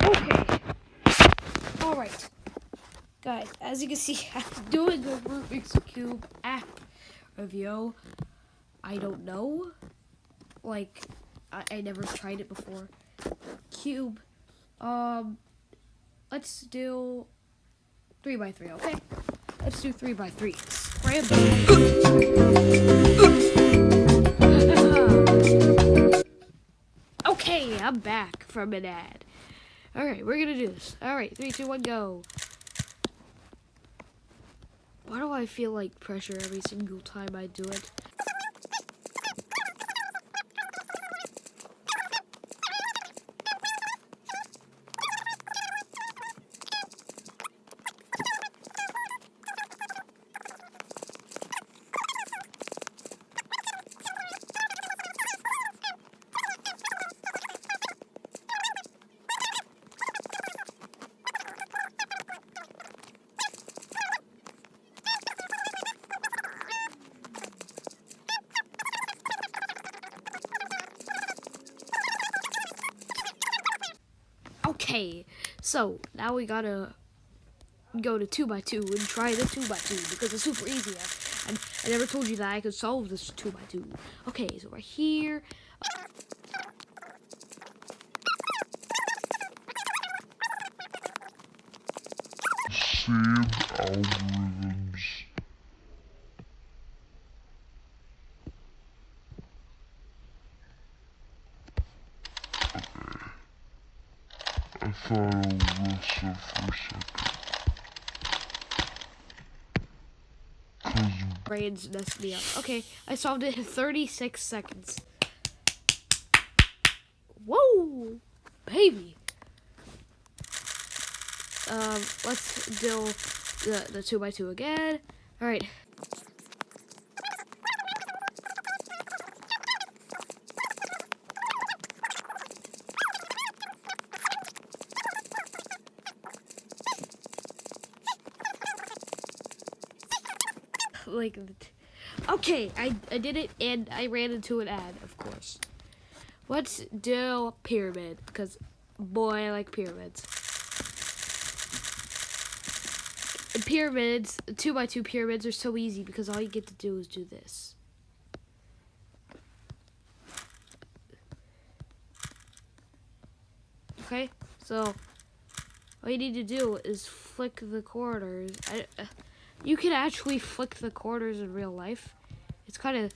Okay. Alright. Guys, as you can see, I'm doing a Rubik's Cube app review. I don't know. Like, I never tried it before. Cube. Let's do 3x3, okay? Let's do 3x3. Scramble. Okay, I'm back from an ad. Alright, we're gonna do this. Alright, 3, 2, 1, go. Why do I feel like pressure every single time I do it? Okay, so now we gotta go to 2x2 and try the 2x2 because it's super easy. And I never told you that I could solve this 2x2. Okay, so we're here. Same algorithms. I thought I was for a second. Brains messed me up. Okay, I solved it in 36 seconds. Whoa, baby. Let's do the 2x2 again. All right. Like, okay, I did it, and I ran into an ad, of course. Let's do pyramid, because boy, I like pyramids. And pyramids, 2x2 pyramids are so easy because all you get to do is do this. Okay, so all you need to do is flick the corners. You can actually flick the corners in real life. It's kind of,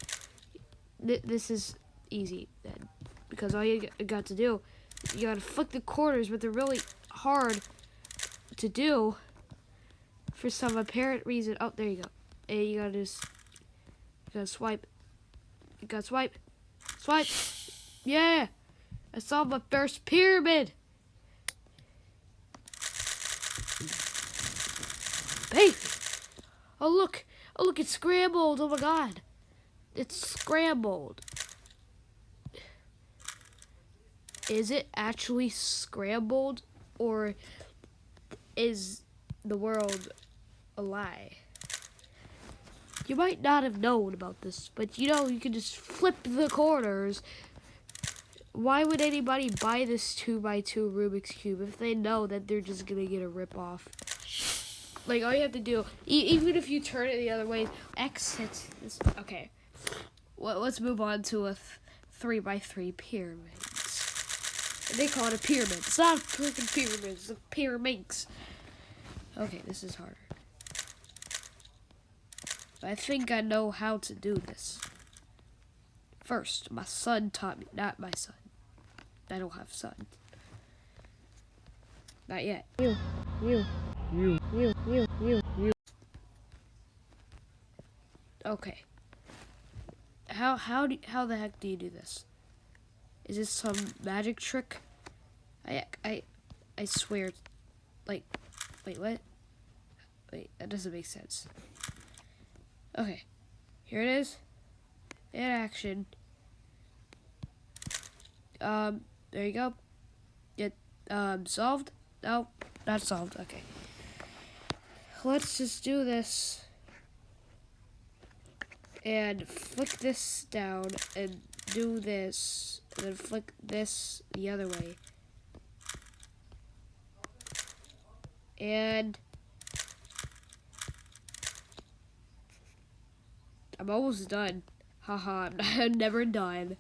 this is easy then, because all you got to do, you got to flick the corners, but they're really hard to do for some apparent reason. Oh, there you go. And you gotta just, you gotta swipe. You gotta swipe. Swipe. Yeah. I solved my first pyramid. Baby. Oh look, it's scrambled. Oh my god, it's scrambled. Is it actually scrambled, or is the world a lie? You might not have known about this, but you know, you can just flip the corners. Why would anybody buy this 2x2 Rubik's Cube if they know that they're just gonna get a rip-off? Like, all you have to do, even if you turn it the other way, exit. Okay, let's move on to a 3x3 pyramid. They call it a pyramid. It's not a freaking pyramid, it's a pyramids. Okay, this is harder. But I think I know how to do this. First, my son taught me, not my son. I don't have sons. Not yet. You. Okay. How the heck do you do this? Is this some magic trick? I swear, like, wait, what? Wait, that doesn't make sense. Okay, here it is. In action. There you go. It, solved? No, not solved. Okay. Let's just do this. And flick this down and do this. And then flick this the other way. And I'm almost done. Haha, I'm never done.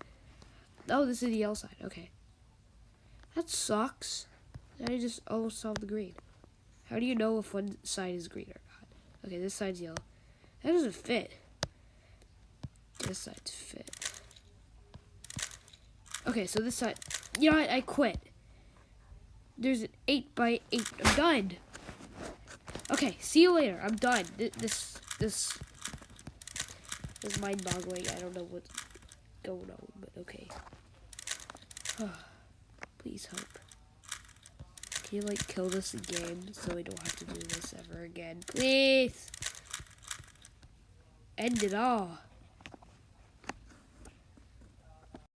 Oh, this is the yellow side. Okay. That sucks. I just almost solved the green. How do you know if one side is green or not? Okay, this side's yellow. That doesn't fit. This side's fit. Okay, so this side. You know what? I quit. There's an 8x8. I'm done. Okay, see you later. I'm done. This is mind-boggling. I don't know what's going on, but okay. Please help. Can you like kill this game so we don't have to do this ever again? Please! End it all.